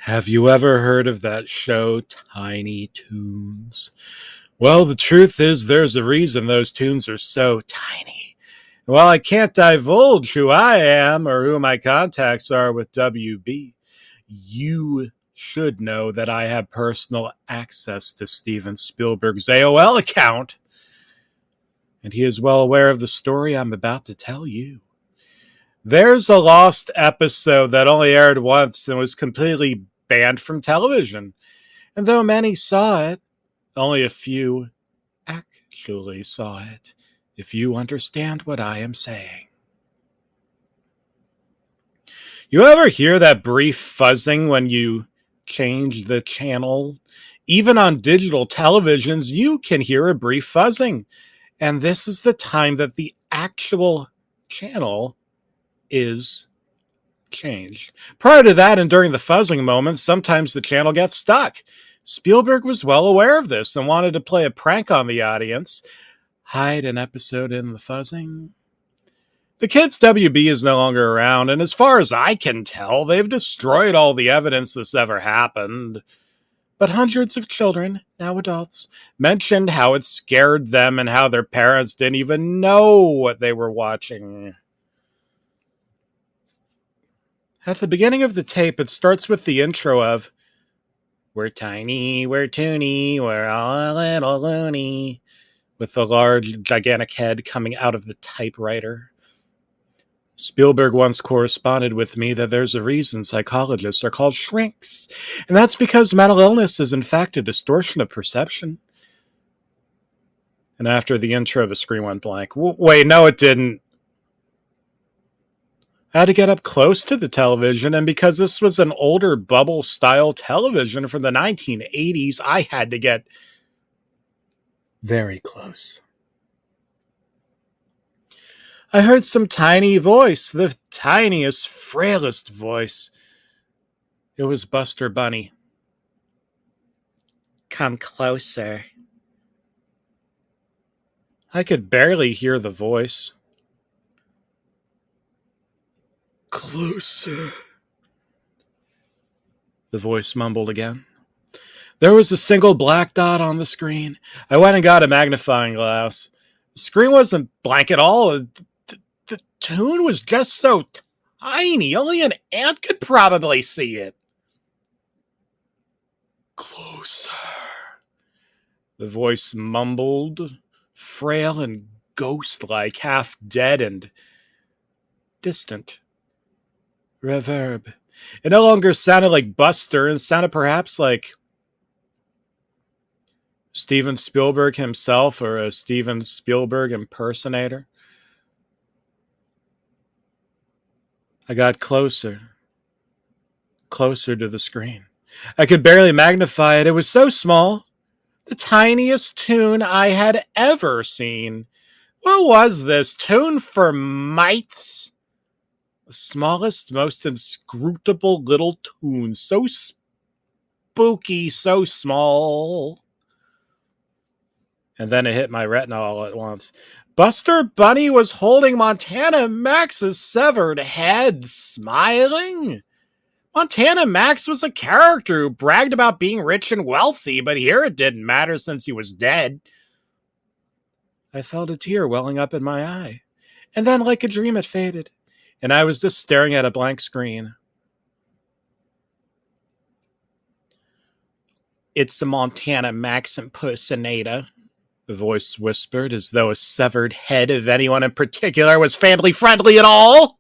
Have you ever heard of that show, Tiny Toons? Well, the truth is there's a reason those tunes are so tiny. While I can't divulge who I am or who my contacts are with WB, you should know that I have personal access to Steven Spielberg's AOL account, and he is well aware of the story I'm about to tell you. There's a lost episode that only aired once and was completely banned from television. And though many saw it, only a few actually saw it, if you understand what I am saying. You ever hear that brief fuzzing when you change the channel? Even on digital televisions, you can hear a brief fuzzing. And this is the time that the actual channel is changed. Prior to that and during the fuzzing moment, sometimes the channel gets stuck. Spielberg was well aware of this and wanted to play a prank on the audience. Hide an episode in the fuzzing. The kids' WB is no longer around, and as far as I can tell, they've destroyed all the evidence this ever happened. But hundreds of children, now adults, mentioned how it scared them and how their parents didn't even know what they were watching. At the beginning of the tape, it starts with the intro of, "We're tiny, we're toony, we're all a little loony," with the large, gigantic head coming out of the typewriter. Spielberg once corresponded with me that there's a reason psychologists are called shrinks, and that's because mental illness is in fact a distortion of perception. And after the intro, the screen went blank. Wait, no, it didn't. I had to get up close to the television, and because this was an older bubble-style television from the 1980s, I had to get very close. I heard some tiny voice, the tiniest, frailest voice. It was Buster Bunny. "Come closer." I could barely hear the voice. "Closer," the voice mumbled again. There was a single black dot on the screen. I went and got a magnifying glass. The screen wasn't blank at all. The Toon was just so tiny. Only an ant could probably see it. "Closer," the voice mumbled, frail and ghost-like, half dead and distant. Reverb. It no longer sounded like Buster and sounded perhaps like Steven Spielberg himself or a Steven Spielberg impersonator. I got closer to the screen. I could barely magnify it. It was so small. The tiniest Toon I had ever seen. What was this? Toon for mites? The smallest, most inscrutable little Toon. So spooky, so small. And then it hit my retina all at once. Buster Bunny was holding Montana Max's severed head, smiling. Montana Max was a character who bragged about being rich and wealthy, but here it didn't matter since he was dead. I felt a tear welling up in my eye. And then, like a dream, it faded, and I was just staring at a blank screen. "It's the Montana Max impersonator," the voice whispered, as though a severed head of anyone in particular was family-friendly at all.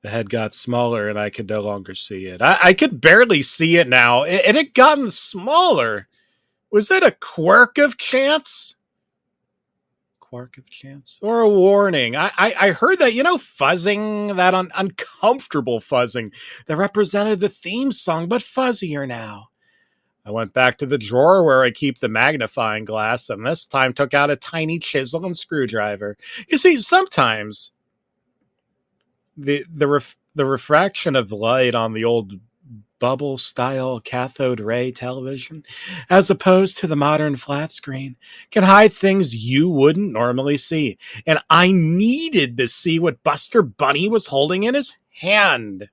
The head got smaller, and I could no longer see it. I could barely see it now. It had gotten smaller. Was it a quirk of chance? Quirk of chance? Or a warning? I heard that, fuzzing, that uncomfortable fuzzing that represented the theme song, but fuzzier now. I went back to the drawer where I keep the magnifying glass, and this time took out a tiny chisel and screwdriver. You see, sometimes the refraction of light on the old bubble-style cathode ray television, as opposed to the modern flat screen, can hide things you wouldn't normally see. And I needed to see what Buster Bunny was holding in his hand.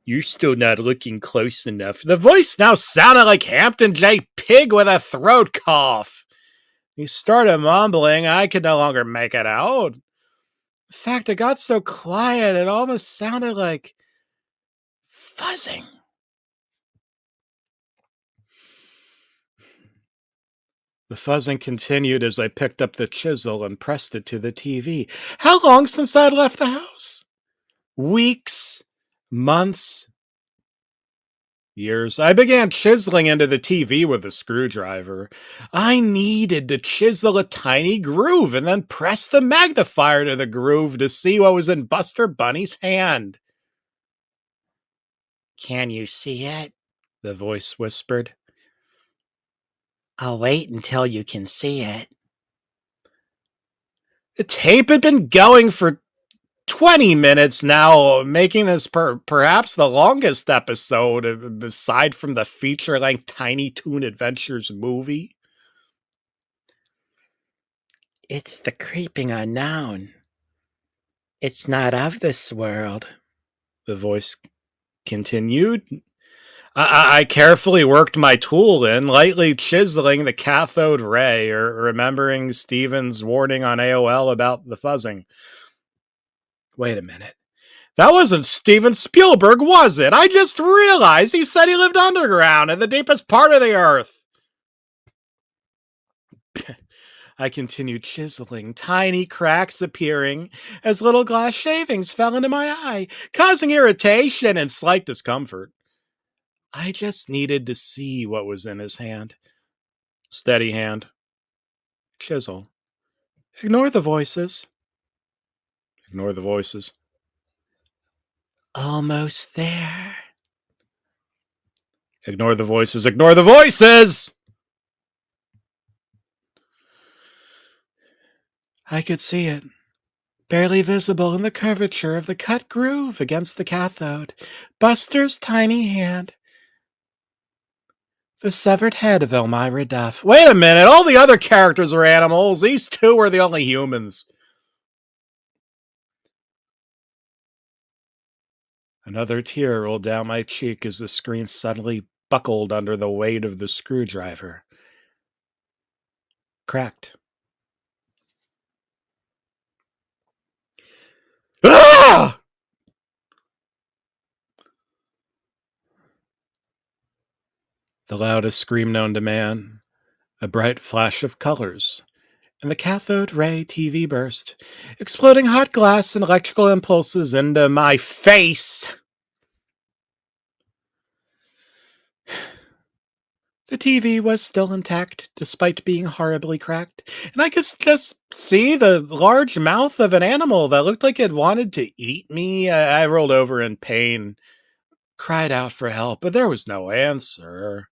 You're still not looking close enough. The voice now sounded like Hampton J. Pig with a throat cough. He started mumbling. I could no longer make it out. In fact, it got so quiet it almost sounded like fuzzing. The fuzzing continued as I picked up the chisel and pressed it to the TV. How long since I'd left the house? Weeks, months, years. I began chiseling into the TV with a screwdriver. I needed to chisel a tiny groove and then press the magnifier to the groove to see what was in Buster Bunny's hand. Can you see it? The voice whispered. I'll wait until you can see it. The tape had been going for 20 minutes now, making this perhaps the longest episode aside from the feature-length Tiny Toon Adventures movie. It's the creeping unknown. It's not of this world, the voice continued. I carefully worked my tool in, lightly chiseling the cathode ray, or remembering Steven's warning on AOL about the fuzzing. Wait a minute. That wasn't Steven Spielberg, was it? I just realized he said he lived underground in the deepest part of the earth. I continued chiseling, tiny cracks appearing as little glass shavings fell into my eye, causing irritation and slight discomfort. I just needed to see what was in his hand. Steady hand. Chisel. Ignore the voices. Ignore the voices. Almost there. Ignore the voices. Ignore the voices! I could see it. Barely visible in the curvature of the cut groove against the cathode. Buster's tiny hand. The severed head of Elmira Duff. Wait a minute, all the other characters are animals. These two are the only humans. Another tear rolled down my cheek as the screen suddenly buckled under the weight of the screwdriver. Cracked. Ah! The loudest scream known to man. A bright flash of colors. And the cathode ray TV burst, exploding hot glass and electrical impulses into my face. The TV was still intact, despite being horribly cracked, and I could just see the large mouth of an animal that looked like it wanted to eat me. I rolled over in pain, cried out for help, but there was no answer.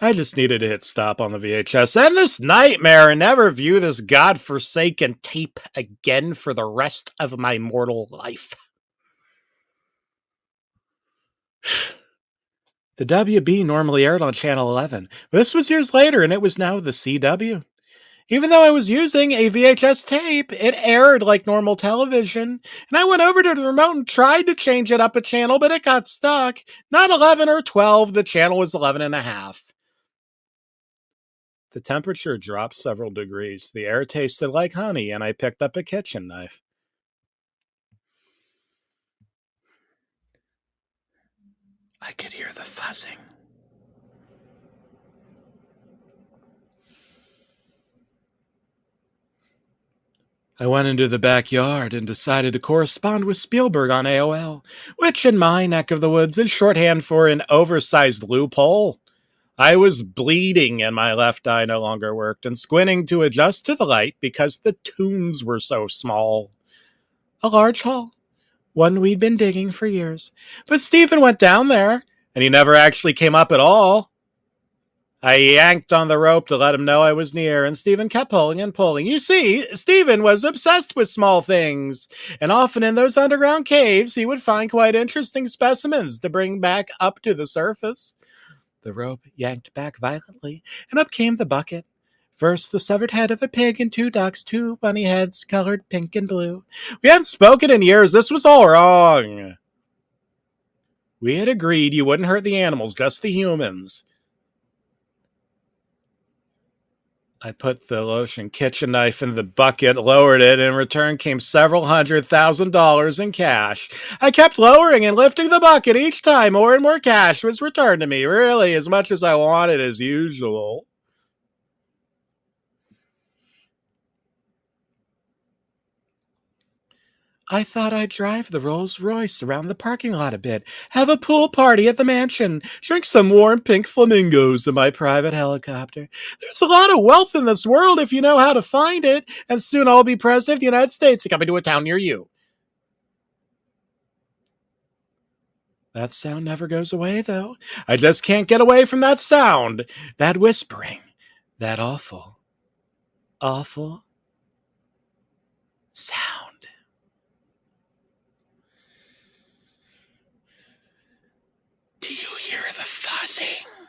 I just needed to hit stop on the VHS, end this nightmare, and never view this godforsaken tape again for the rest of my mortal life. The WB normally aired on Channel 11, but this was years later, and it was now the CW. Even though I was using a VHS tape, it aired like normal television, and I went over to the remote and tried to change it up a channel, but it got stuck. Not 11 or 12, the channel was 11 and a half. The temperature dropped several degrees. The air tasted like honey, and I picked up a kitchen knife. I could hear the fuzzing. I went into the backyard and decided to correspond with Spielberg on AOL, which in my neck of the woods is shorthand for an oversized loophole. I was bleeding and my left eye no longer worked, and squinting to adjust to the light because the tunes were so small. A large hole, one we'd been digging for years. But Stephen went down there, and he never actually came up at all. I yanked on the rope to let him know I was near, and Stephen kept pulling and pulling. You see, Stephen was obsessed with small things, and often in those underground caves, he would find quite interesting specimens to bring back up to the surface. The rope yanked back violently, and up came the bucket. First, the severed head of a pig and two ducks, two bunny heads colored pink and blue. We hadn't spoken in years. This was all wrong. We had agreed you wouldn't hurt the animals, just the humans. I put the lotion kitchen knife in the bucket, lowered it, and in return came several $100,000 in cash. I kept lowering and lifting the bucket each time. More and more cash was returned to me, really as much as I wanted as usual. I thought I'd drive the Rolls Royce around the parking lot a bit, have a pool party at the mansion, drink some warm pink flamingos in my private helicopter. There's a lot of wealth in this world if you know how to find it, and soon I'll be president of the United States and coming to a town near you. That sound never goes away, though. I just can't get away from that sound, that whispering, that awful, awful sound. Do you hear the fuzzing?